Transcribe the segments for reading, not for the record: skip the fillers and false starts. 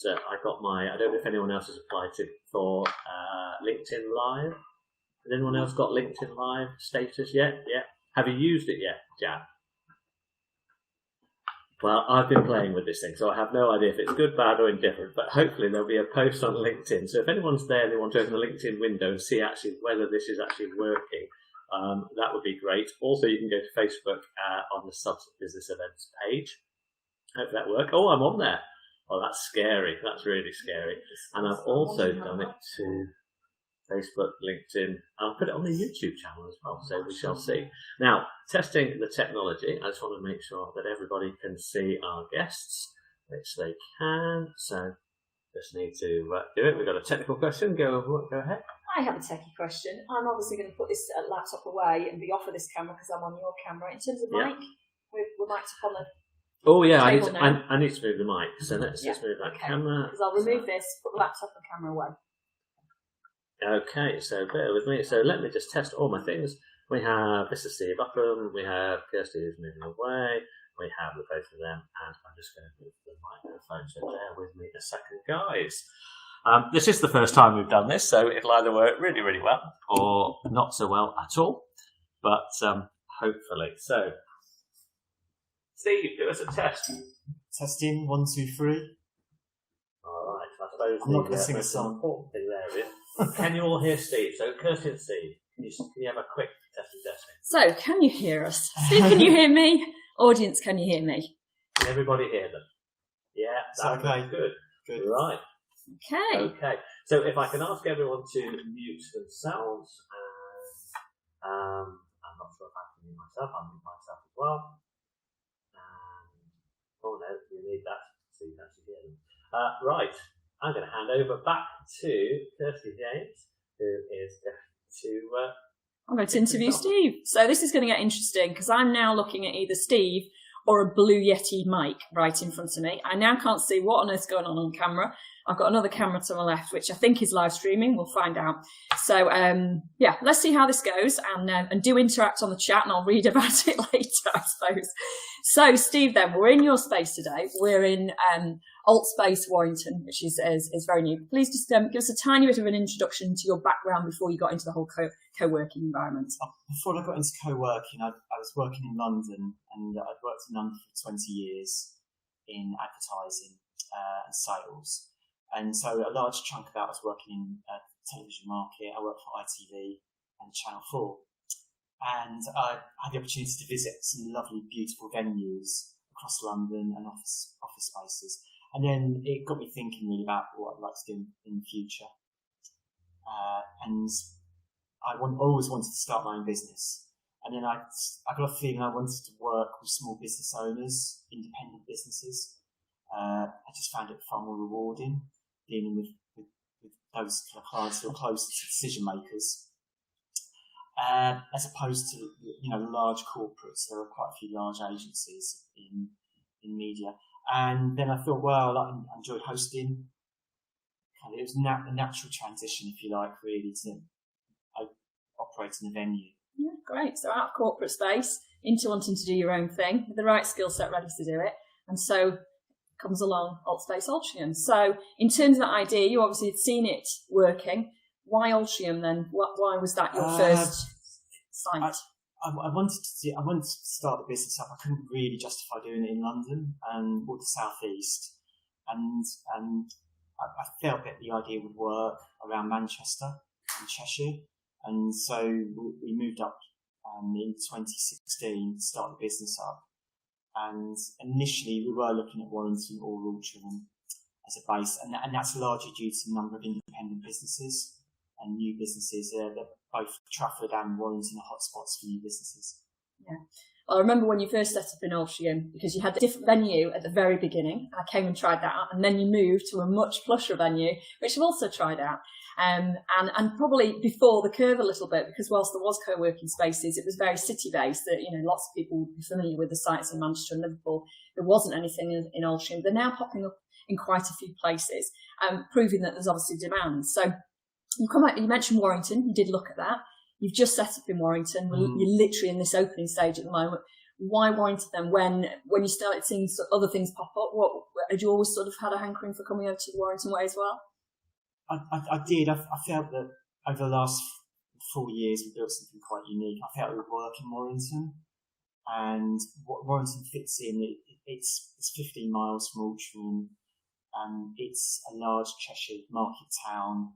I got I don't know if anyone else has applied for LinkedIn Live. Has anyone else got LinkedIn Live status yet? Yeah. Have you used it yet, Jan? Well, I've been playing with this thing, so I have no idea if it's good, bad, or indifferent, but hopefully there'll be a post on LinkedIn. So if anyone's there and they want to open the LinkedIn window and see actually whether this is actually working, that would be great. Also, you can go to Facebook on the SUBS Business Events page. Hope that works. Oh, I'm on there. Oh, that's scary. That's really scary. And I've also done it to Facebook, LinkedIn. I'll put it on the YouTube channel as well, so we shall see. Now, testing the technology. I just want to make sure that everybody can see our guests, which they can. So just need to do it. We've got a technical question. Go ahead. I have a techie question. I'm obviously going to put this laptop away and be off of this camera because I'm on your camera. In terms of mic, we're mic'd up on the Oh yeah, I need to move the mic. So let's just move that camera. Because I'll remove this, put the laptop and camera away. Okay, so bear with me. So let me just test all my things. We have, this is Steve Upham, we have Kirsty who's moving away, we have the both of them, and I'm just going to move the microphone, so bear with me a second, guys. This is the first time we've done this, so it'll either work really, really well, or not so well at all, but hopefully. So, Steve, do us a test. Testing, 1, 2, 3. All right, I suppose I'm not going to sing a song. Important thing there is. Can you all hear Steve? So, Kirsty and Steve, can you have a quick testing? So, can you hear us? Steve, can you hear me? Audience, can you hear me? Can everybody hear them? Yeah, that's okay. Good. Right. Okay. So, if I can ask everyone to mute themselves, and I'm not sure if I can mute myself. I'll mute myself as well. Oh no, you need that so you can actually hear them. Right. I'm going to hand over back to Kirsty James, who is I'm going to interview Steve. So this is going to get interesting because I'm now looking at either Steve or a Blue Yeti mic right in front of me. I now can't see what on earth's going on camera. I've got another camera to my left, which I think is live streaming. We'll find out. So, yeah, let's see how this goes and do interact on the chat and I'll read about it later, I suppose. So, Steve, then, we're in your space today. We're in SUBS Warrington, which is very new. Please just give us a tiny bit of an introduction to your background before you got into the whole co-working environment. Before I got into co-working, I was working in London, and I'd worked in London for 20 years in advertising and sales. And so a large chunk of that was working in the television market. I worked for ITV and Channel 4. And I had the opportunity to visit some lovely, beautiful venues across London and office spaces. And then it got me thinking really about what I'd like to do in the future. And I always wanted to start my own business. And then I got a feeling I wanted to work with small business owners, independent businesses. I just found it far more rewarding dealing with those kind of clients who are closer to decision makers. As opposed to, large corporates. There are quite a few large agencies in media. And then I thought, well, I enjoyed hosting. It was a natural transition, if you like, really, to operate in a venue. Yeah, great. So out of corporate space into wanting to do your own thing with the right skill set ready to do it. And so comes along SUBS Warrington. So in terms of that idea, you obviously had seen it working. Why Warrington then? Why was that your first site? I wanted to start the business up. I couldn't really justify doing it in London or the southeast, and I felt that the idea would work around Manchester and Cheshire, and so we moved up in 2016 to start the business up. And initially, we were looking at Warrington or Upham as a base, and that's largely due to the number of independent businesses and new businesses. Both Trafford and Warrington are hotspots for new businesses. Yeah. Well, I remember when you first set up in Upham, because you had a different venue at the very beginning. I came and tried that out, and then you moved to a much plusher venue, which I've also tried out. And probably before the curve a little bit, because whilst there was co-working spaces, it was very city-based. That lots of people would be familiar with the sites in Manchester and Liverpool. There wasn't anything in Upham. They're now popping up in quite a few places, proving that there's obviously demand. So you mentioned Warrington. You did look at that. You've just set up in Warrington. You're literally in this opening stage at the moment. why Warrington then? When you started seeing other things pop up, had you always sort of had a hankering for coming over to the Warrington way as well? I did. I felt that over the last 4 years we built something quite unique. I felt it would work in Warrington, and what Warrington fits in, it's 15 miles from Altrincham. It's a large Cheshire market town,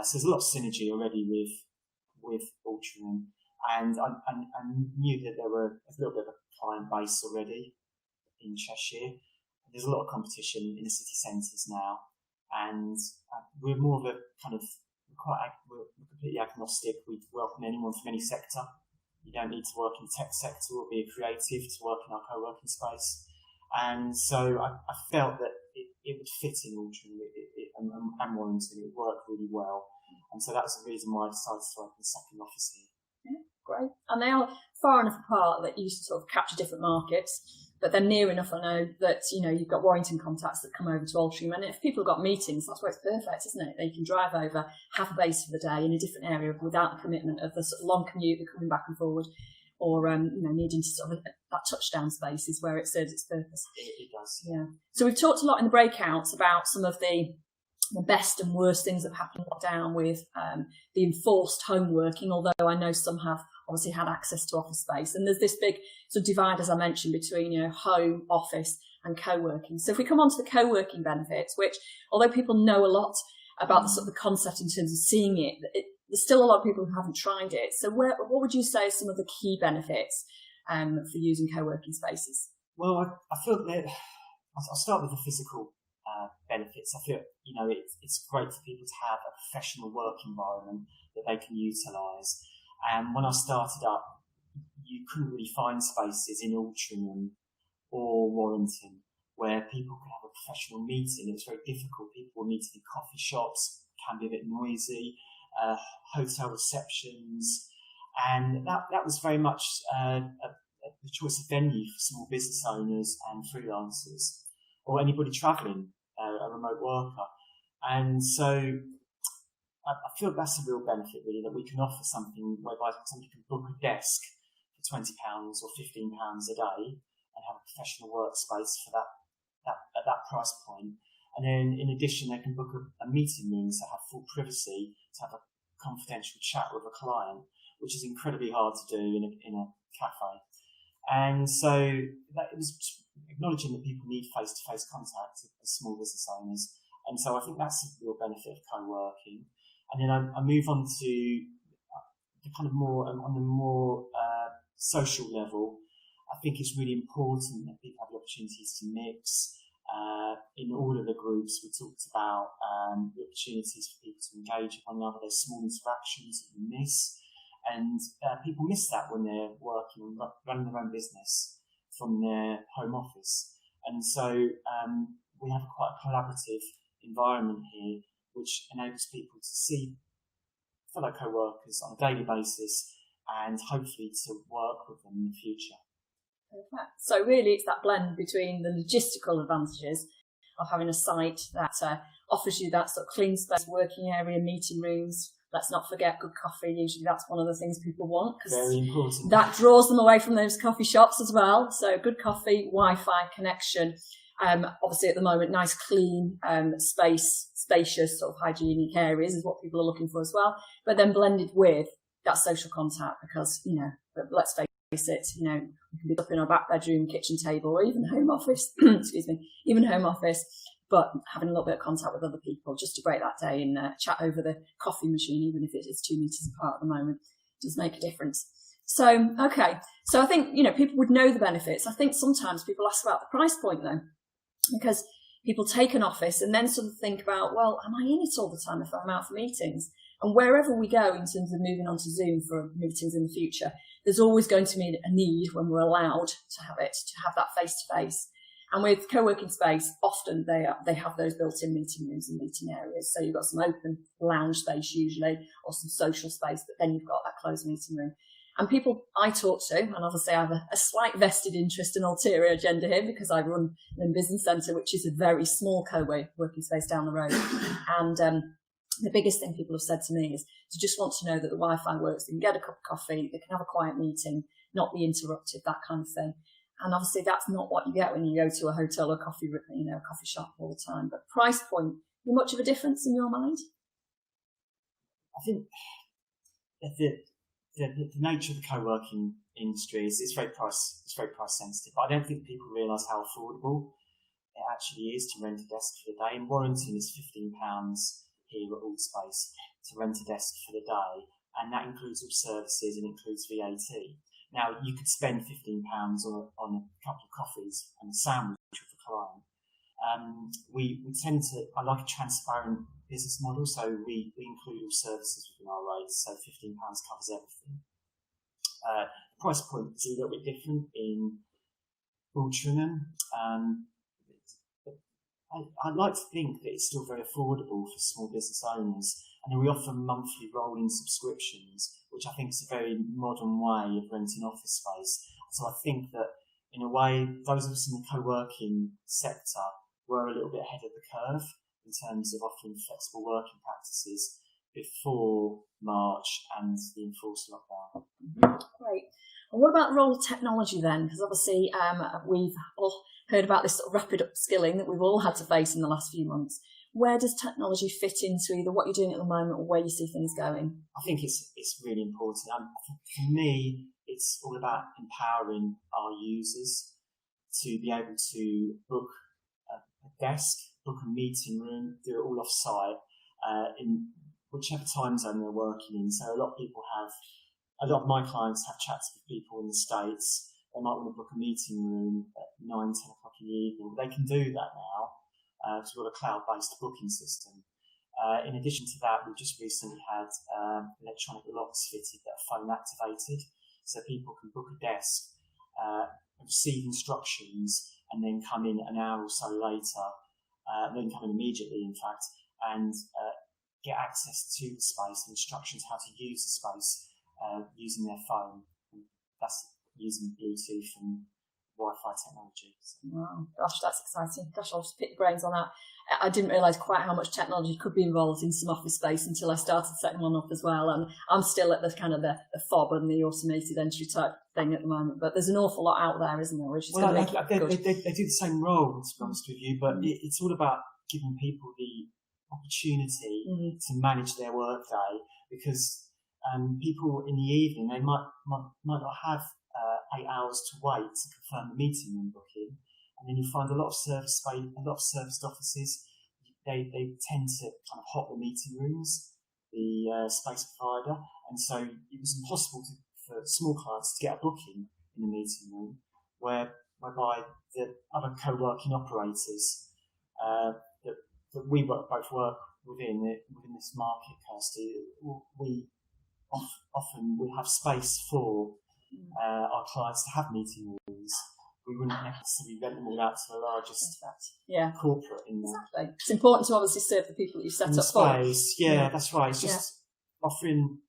so there's a lot of synergy already with Altrincham, and I knew that there were a little bit of a client base already in Cheshire. There's a lot of competition in the city centres now, and we're more of a kind of we're completely agnostic. We welcome anyone from any sector. You don't need to work in the tech sector or be a creative to work in our co-working space. And so I felt that it would fit in Altrincham and Warrington. It would work really well. And so that was the reason why I decided to open a second office here. Yeah, great. And they are far enough apart that you sort of capture different markets, but they're near enough, I know, that, you know, you've got Warrington contacts that come over to Altrincham. And if people have got meetings, that's where it's perfect, isn't it? They can drive over, have a base for the day in a different area without the commitment of the sort of long commute, the coming back and forward, or, you know, needing to sort of, that touchdown space is where it serves its purpose. It does. Yeah. So we've talked a lot in the breakouts about some of the best and worst things that have happened in lockdown with the enforced home working, although I know some have obviously had access to office space. And there's this big sort of divide, as I mentioned, between, you know, home, office and co-working. So if we come on to the co-working benefits, which, although people know a lot about the sort of the concept in terms of seeing it, there's still a lot of people who haven't tried it. So what would you say are some of the key benefits for using co-working spaces? Well, I feel that I'll start with the physical benefits. I feel, you know, it's great for people to have a professional work environment that they can utilise. And when I started up, you couldn't really find spaces in Altrincham or Warrington where people could have a professional meeting. It was very difficult. People were meeting in coffee shops, can be a bit noisy, hotel receptions, and that was very much the choice of venue for small business owners and freelancers, or anybody travelling, a remote worker. And so I feel that's a real benefit, really, that we can offer something whereby somebody can book a desk for £20 or £15 a day and have a professional workspace for that at that price point. And then, in addition, they can book a meeting room to have full privacy, to have a confidential chat with a client, which is incredibly hard to do in a cafe. And so it was acknowledging that people need face-to-face contact as small business owners. And so I think that's a real benefit of co-working. And then I move on to the kind of more, on the more social level. I think it's really important that people have the opportunities to mix. In all of the groups, we talked about the opportunities for people to engage with one another. There's small interactions that you miss. And people miss that when they're working and running their own business from their home office. And so we have quite a collaborative environment here, which enables people to see fellow co-workers on a daily basis and hopefully to work with them in the future. Perfect. So really it's that blend between the logistical advantages of having a site that offers you that sort of clean space, working area, meeting rooms. Let's not forget good coffee. Usually that's one of the things people want, because very important. That draws them away from those coffee shops as well. So good coffee, Wi-Fi connection. Obviously at the moment, nice clean spacious sort of hygienic areas is what people are looking for as well. But then blended with that social contact, because, you know, let's face it, you know, we can be up in our back bedroom, kitchen table, or even home office, even home office, but having a little bit of contact with other people just to break that day and chat over the coffee machine, even if it is 2 meters apart at the moment, does make a difference. So, okay. So I think, you know, people would know the benefits. I think sometimes people ask about the price point though, because people take an office and then sort of think about, well, am I in it all the time if I'm out for meetings? And wherever we go in terms of moving on to Zoom for meetings in the future, there's always going to be a need when we're allowed to have it, to have that face-to-face. And with co-working space, often they have those built-in meeting rooms and meeting areas. So you've got some open lounge space usually, or some social space, but then you've got that closed meeting room. And people I talk to, and obviously I have a slight vested interest and ulterior agenda here because I run an business centre, which is a very small co-working space down the road. And the biggest thing people have said to me is to just want to know that the Wi-Fi works. They can get a cup of coffee, they can have a quiet meeting, not be interrupted, that kind of thing. And obviously that's not what you get when you go to a hotel or coffee shop all the time. But price point, much of a difference in your mind? I think the nature of the co-working industry is very price sensitive. But I don't think people realise how affordable it actually is to rent a desk for the day. In Warrington, it's £15 here at Allspace to rent a desk for the day, and that includes all services and includes VAT. Now, you could spend £15 on a couple of coffees and a sandwich with a client. I like a transparent business model, so we include all services within our rates, so £15 covers everything. The price point is a little bit different in Altrincham. I'd like to think that it's still very affordable for small business owners, and then we offer monthly rolling subscriptions, which I think is a very modern way of renting office space. So I think that, in a way, those of us in the co-working sector were a little bit ahead of the curve in terms of offering flexible working practices before March and the enforced lockdown. Great. And what about the role of technology then? Because obviously we've all heard about this sort of rapid upskilling that we've all had to face in the last few months. Where does technology fit into either what you're doing at the moment or where you see things going? I think it's really important. For me, it's all about empowering our users to be able to book a desk, book a meeting room, do it all off-site in whichever time zone they're working in. So a lot of my clients have chats with people in the States. They might want to book a meeting room at 9, 10 o'clock in the evening. They can do that now because we've got a cloud-based booking system. In addition to that, we've just recently had electronic locks fitted that are phone activated, so people can book a desk, receive instructions, and then come in an hour or so later, then come in immediately, in fact, and get access to the space and instructions how to use the space using their phone. And that's using Bluetooth and Wi-Fi technology. Wow, gosh, that's exciting. Gosh, I'll just pick your brains on that. I didn't realise quite how much technology could be involved in some office space until I started setting one up as well. And I'm still at the kind of the fob and the automated entry type thing at the moment. But there's an awful lot out there, isn't there? Which is going to make it good. They do the same role, to be honest with you, but it's all about giving people the opportunity to manage their workday, because people in the evening, they might not have 8 hours to wait to confirm the meeting room booking, and then you find a lot of serviced offices, they tend to kind of hot the meeting rooms, the space provider, and so it was impossible for small clients to get a booking in the meeting room, whereby the other co-working operators that we both work within this market, Kirsty, we often have space for our clients to have meeting rooms. We wouldn't necessarily rent them all out to the largest corporate in there. Exactly. It's important to obviously serve the people that you've set up space. For. Yeah, that's right. It's just offering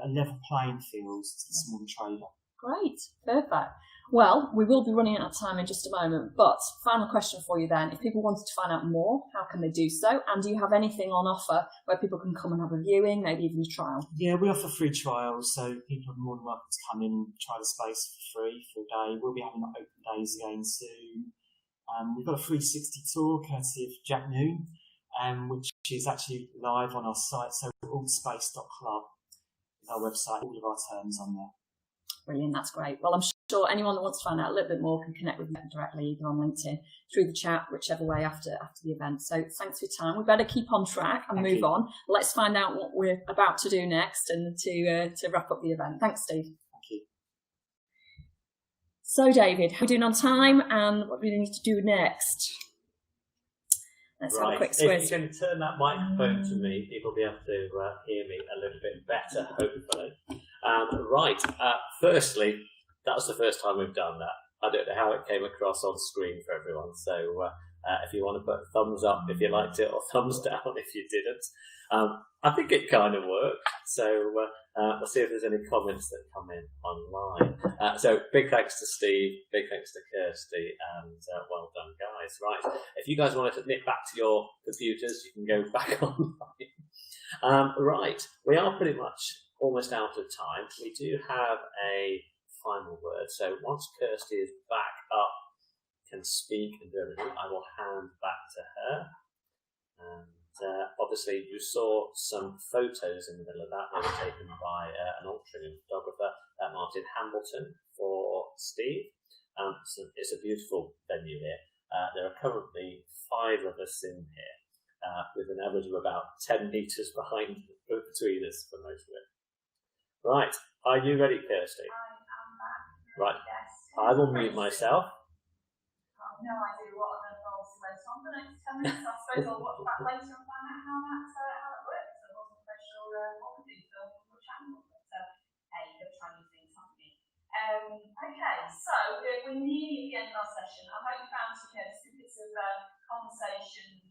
a level playing field to the small trader. Great, perfect. Well, we will be running out of time in just a moment, but final question for you then. If people wanted to find out more, how can they do so? And do you have anything on offer where people can come and have a viewing, maybe even a trial? Yeah, we offer free trials, so people are more than welcome to come in and try the space for free for a day. We'll be having open days again soon. We've got a 360 tour courtesy of Jack Noon, which is actually live on our site, so allspace.club is our website, all of our terms on there. Brilliant, that's great. Well, I'm sure anyone that wants to find out a little bit more can connect with me directly, either on LinkedIn, through the chat, whichever way after the event. So thanks for your time. We better keep on track and move on. Let's find out what we're about to do next and to wrap up the event. Thanks, Steve. Thank you. So, David, how are we doing on time and what do we need to do next? Let's have a quick squiz. If you can turn that microphone to me, people will be able to hear me a little bit better, hopefully. Firstly, that was the first time we've done that. I don't know how it came across on screen for everyone, so if you want to put a thumbs up if you liked it or thumbs down if you didn't. I think it kind of worked, so we'll see if there's any comments that come in online. So big thanks to Steve, big thanks to Kirsty, and well done, guys. Right, if you guys want to nip back to your computers, you can go back online. Right, we are pretty much almost out of time. We do have a final word. So once Kirsty is back up, can speak and do everything, I will hand back to her. And obviously you saw some photos in the middle of that. They were taken by an Austrian photographer, Martin Hamilton, for Steve. So it's a beautiful venue here. There are currently 5 of us in here, with an average of about 10 metres between us for most of it. Right, are you ready, Kirsty? I am back. Right, Yes. I will mute myself. I've no idea what I'm going to roll later on for the next 10 minutes. I suppose I'll watch back later and find out how that works. I wasn't quite sure what we do for the channel, but hey, you're trying new things, haven't you? Okay, so we're nearly at the end of our session. I hope you found some snippets of conversation